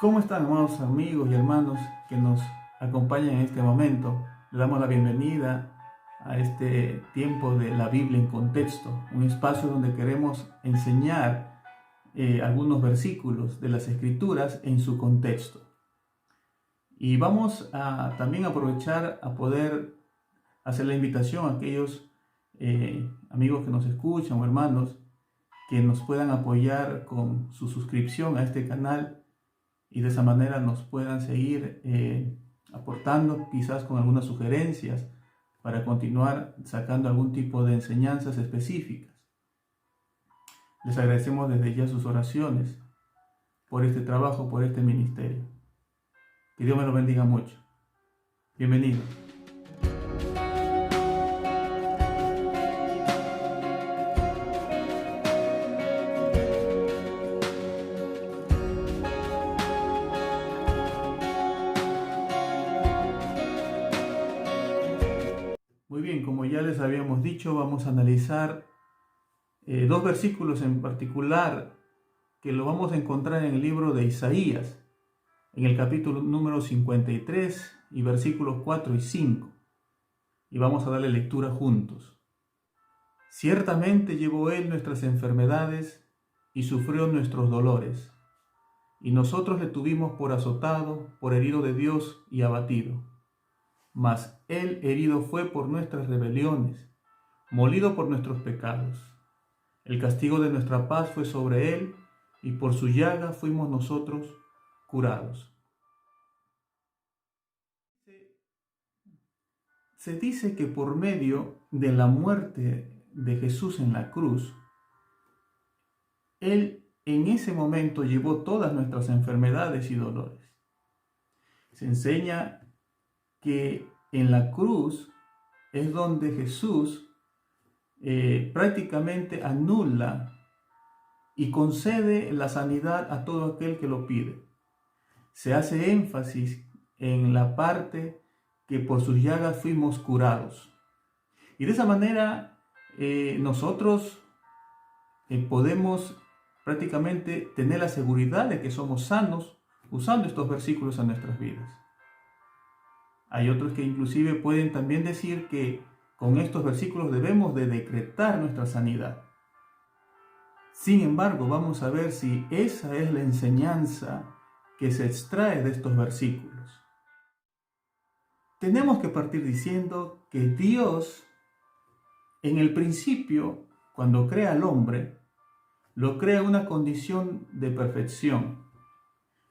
¿Cómo están, amados amigos y hermanos que nos acompañan en este momento? Le damos la bienvenida a este tiempo de la Biblia en contexto, un espacio donde queremos enseñar algunos versículos de las Escrituras en su contexto. Y vamos a también aprovechar a poder hacer la invitación a aquellos amigos que nos escuchan o hermanos que nos puedan apoyar con su suscripción a este canal y de esa manera nos puedan seguir aportando quizás con algunas sugerencias para continuar sacando algún tipo de enseñanzas específicas. Les agradecemos desde ya sus oraciones por este trabajo, por este ministerio. Que Dios me lo bendiga mucho. Bienvenido. Muy bien, como ya les habíamos dicho, vamos a analizar dos versículos en particular que lo vamos a encontrar en el libro de Isaías, en el capítulo número 53 y versículos 4 y 5. Y vamos a darle lectura juntos. Ciertamente llevó Él nuestras enfermedades y sufrió nuestros dolores, y nosotros le tuvimos por azotado, por herido de Dios y abatido. Mas Él herido fue por nuestras rebeliones, molido por nuestros pecados. El castigo de nuestra paz fue sobre Él, y por su llaga fuimos nosotros curados. Se dice que por medio de la muerte de Jesús en la cruz, Él en ese momento llevó todas nuestras enfermedades y dolores. Se enseña que en la cruz es donde Jesús prácticamente anula y concede la sanidad a todo aquel que lo pide. Se hace énfasis en la parte que por sus llagas fuimos curados. Y de esa manera nosotros podemos prácticamente tener la seguridad de que somos sanos usando estos versículos en nuestras vidas. Hay otros que inclusive pueden también decir que con estos versículos debemos de decretar nuestra sanidad. Sin embargo, vamos a ver si esa es la enseñanza que se extrae de estos versículos. Tenemos que partir diciendo que Dios, en el principio, cuando crea al hombre, lo crea en una condición de perfección.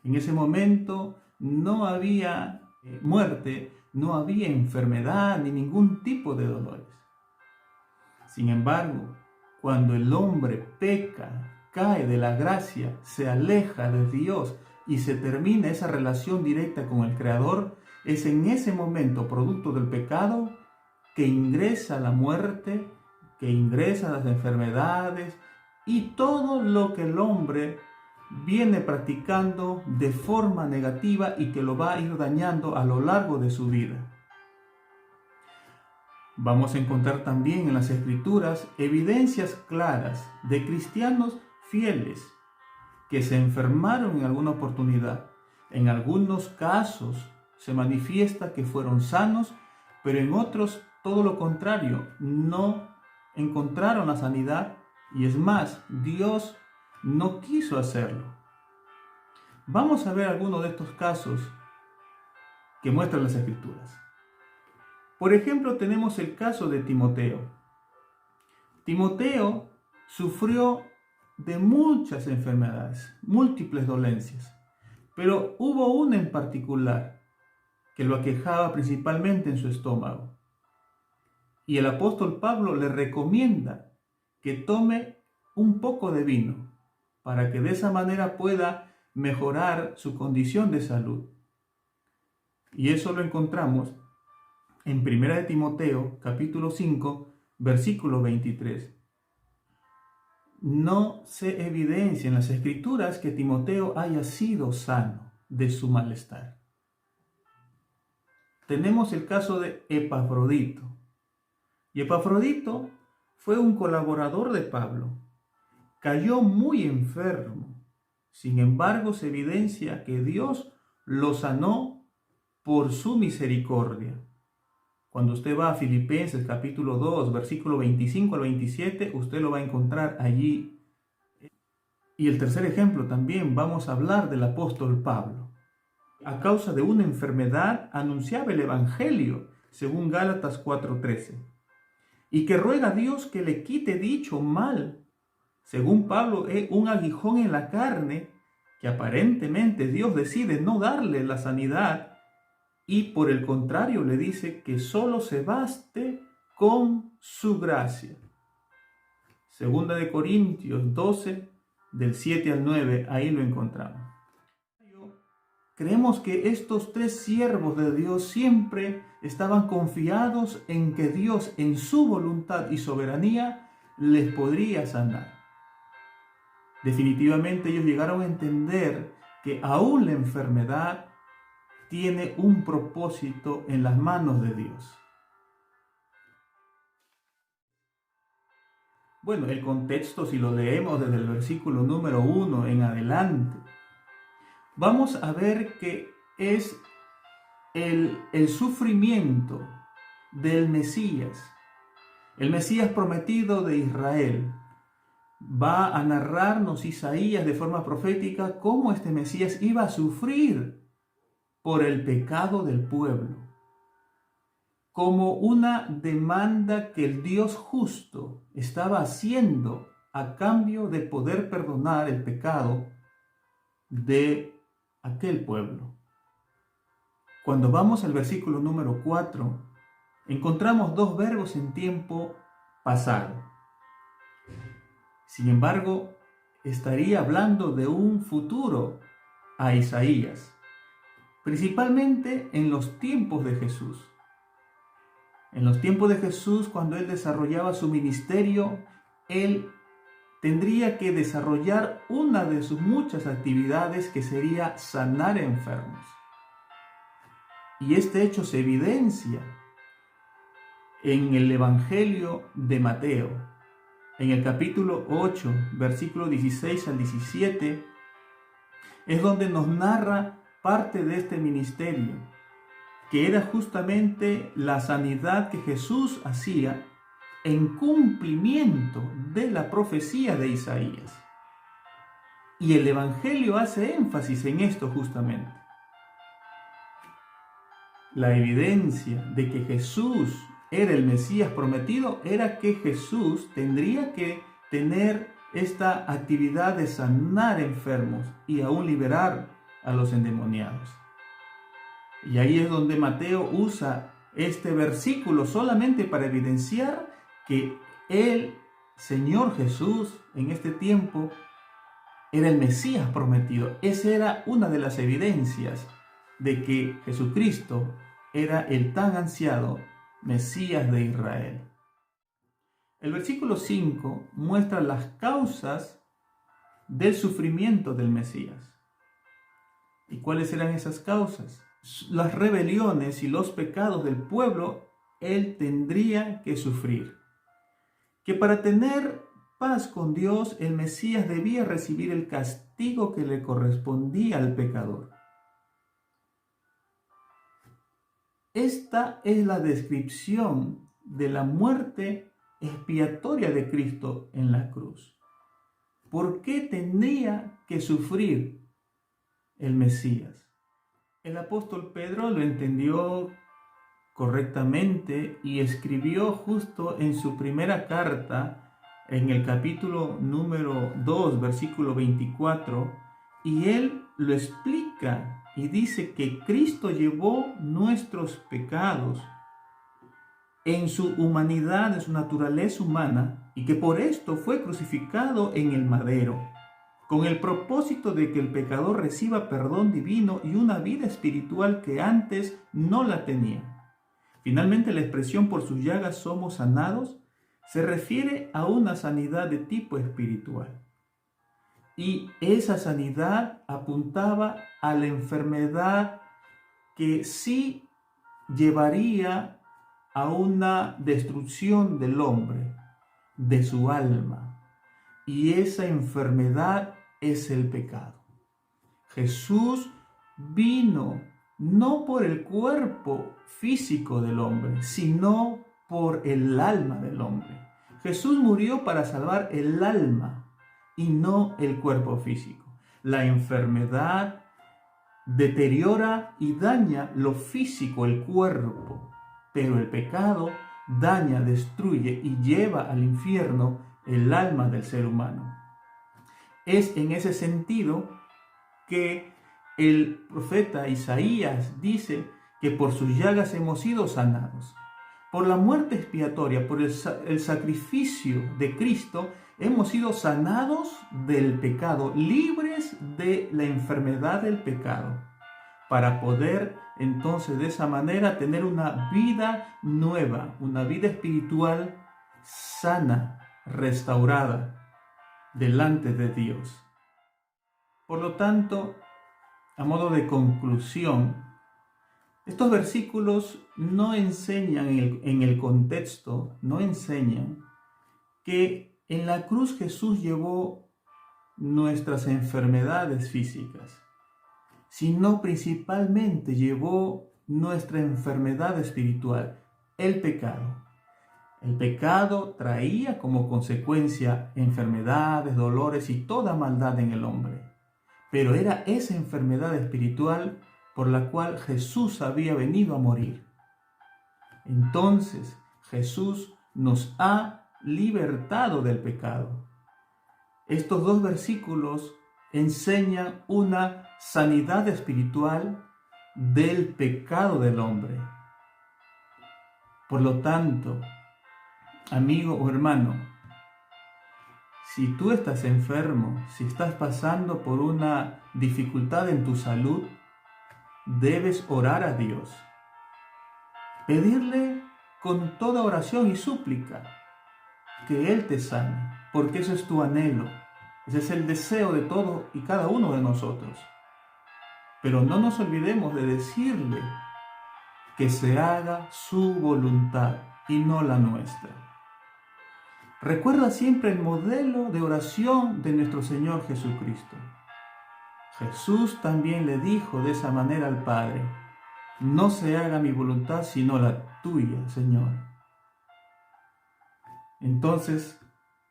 En ese momento no había muerte, no había enfermedad ni ningún tipo de dolores. Sin embargo, cuando el hombre peca, cae de la gracia, se aleja de Dios y se termina esa relación directa con el Creador, es en ese momento, producto del pecado, que ingresa la muerte, que ingresan las enfermedades y todo lo que el hombre viene practicando de forma negativa y que lo va a ir dañando a lo largo de su vida. Vamos a encontrar también en las Escrituras evidencias claras de cristianos fieles que se enfermaron en alguna oportunidad. En algunos casos se manifiesta que fueron sanos, pero en otros todo lo contrario, no encontraron la sanidad y es más, Dios no quiso hacerlo. Vamos a ver algunos de estos casos que muestran las Escrituras. Por ejemplo, tenemos el caso de Timoteo. Timoteo sufrió de muchas enfermedades, múltiples dolencias, pero hubo una en particular que lo aquejaba principalmente en su estómago. Y el apóstol Pablo le recomienda que tome un poco de vino para que de esa manera pueda mejorar su condición de salud. Y eso lo encontramos en 1 Timoteo, capítulo 5, versículo 23. No se evidencia en las Escrituras que Timoteo haya sido sano de su malestar. Tenemos el caso de Epafrodito. Y Epafrodito fue un colaborador de Pablo. Cayó muy enfermo. Sin embargo, se evidencia que Dios lo sanó por su misericordia. Cuando usted va a Filipenses capítulo 2, versículo 25 al 27, usted lo va a encontrar allí. Y el tercer ejemplo también vamos a hablar del apóstol Pablo. A causa de una enfermedad anunciaba el evangelio, según Gálatas 4:13, y que ruega a Dios que le quite dicho mal. Según Pablo, es un aguijón en la carne que aparentemente Dios decide no darle la sanidad y por el contrario le dice que solo se baste con su gracia. Segunda de Corintios 12, del 7 al 9, ahí lo encontramos. Creemos que estos tres siervos de Dios siempre estaban confiados en que Dios en su voluntad y soberanía les podría sanar. Definitivamente ellos llegaron a entender que aún la enfermedad tiene un propósito en las manos de Dios. Bueno, el contexto, si lo leemos desde el versículo número 1 en adelante, vamos a ver que es el sufrimiento del Mesías, el Mesías prometido de Israel. Va a narrarnos Isaías de forma profética cómo este Mesías iba a sufrir por el pecado del pueblo, como una demanda que el Dios justo estaba haciendo a cambio de poder perdonar el pecado de aquel pueblo. Cuando vamos al versículo número 4, encontramos dos verbos en tiempo pasado. Sin embargo, estaría hablando de un futuro a Isaías, principalmente en los tiempos de Jesús. En los tiempos de Jesús, cuando él desarrollaba su ministerio, él tendría que desarrollar una de sus muchas actividades, que sería sanar enfermos. Y este hecho se evidencia en el Evangelio de Mateo, en el capítulo 8, versículo 16 al 17, es donde nos narra parte de este ministerio, que era justamente la sanidad que Jesús hacía en cumplimiento de la profecía de Isaías. Y el Evangelio hace énfasis en esto justamente. La evidencia de que Jesús era el Mesías prometido era que Jesús tendría que tener esta actividad de sanar enfermos y aún liberar a los endemoniados. Y ahí es donde Mateo usa este versículo solamente para evidenciar que el Señor Jesús en este tiempo era el Mesías prometido. Esa era una de las evidencias de que Jesucristo era el tan ansiado Mesías de Israel. El versículo 5 muestra las causas del sufrimiento del Mesías. ¿Y cuáles eran esas causas? Las rebeliones y los pecados del pueblo él tendría que sufrir. Que para tener paz con Dios, el Mesías debía recibir el castigo que le correspondía al pecador. Esta es la descripción de la muerte expiatoria de Cristo en la cruz. ¿Por qué tendría que sufrir el Mesías? El apóstol Pedro lo entendió correctamente y escribió justo en su primera carta, en el capítulo número 2, versículo 24, y él lo explica y dice que Cristo llevó nuestros pecados en su humanidad, en su naturaleza humana, y que por esto fue crucificado en el madero, con el propósito de que el pecador reciba perdón divino y una vida espiritual que antes no la tenía. Finalmente, la expresión "por sus llagas somos sanados" se refiere a una sanidad de tipo espiritual. Y esa sanidad apuntaba a la enfermedad que sí llevaría a una destrucción del hombre, de su alma. Y esa enfermedad es el pecado. Jesús vino no por el cuerpo físico del hombre, sino por el alma del hombre. Jesús murió para salvar el alma y no el cuerpo físico. La enfermedad deteriora y daña lo físico, el cuerpo, pero el pecado daña, destruye y lleva al infierno el alma del ser humano. Es en ese sentido que el profeta Isaías dice que por sus llagas hemos sido sanados. Por la muerte expiatoria, por el sacrificio de Cristo, hemos sido sanados del pecado, libres de la enfermedad del pecado, para poder entonces de esa manera tener una vida nueva, una vida espiritual sana, restaurada delante de Dios. Por lo tanto, a modo de conclusión, estos versículos no enseñan en el contexto, no enseñan que en la cruz Jesús llevó nuestras enfermedades físicas, sino principalmente llevó nuestra enfermedad espiritual, el pecado. El pecado traía como consecuencia enfermedades, dolores y toda maldad en el hombre. Pero era esa enfermedad espiritual por la cual Jesús había venido a morir. Entonces Jesús nos ha libertado del pecado. Estos dos versículos enseñan una sanidad espiritual del pecado del hombre. Por lo tanto, amigo o hermano, si tú estás enfermo, si estás pasando por una dificultad en tu salud, debes orar a Dios. Pedirle con toda oración y súplica que Él te sane, porque ese es tu anhelo, ese es el deseo de todos y cada uno de nosotros. Pero no nos olvidemos de decirle que se haga su voluntad y no la nuestra. Recuerda siempre el modelo de oración de nuestro Señor Jesucristo. Jesús también le dijo de esa manera al Padre: no se haga mi voluntad sino la tuya, Señor. Entonces,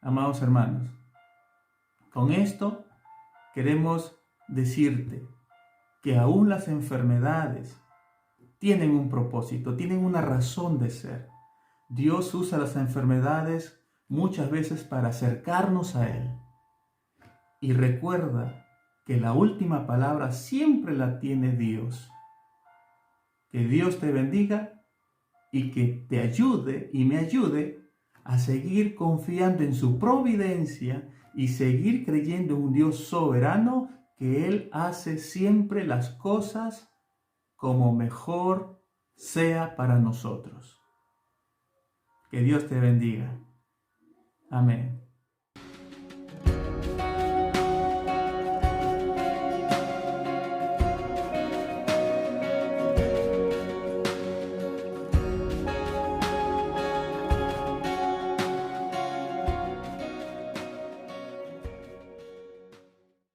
amados hermanos, con esto queremos decirte que aún las enfermedades tienen un propósito, tienen una razón de ser. Dios usa las enfermedades muchas veces para acercarnos a Él. Y recuerda que la última palabra siempre la tiene Dios. Que Dios te bendiga y que te ayude y me ayude a seguir confiando en su providencia y seguir creyendo en un Dios soberano, que Él hace siempre las cosas como mejor sea para nosotros. Que Dios te bendiga. Amén.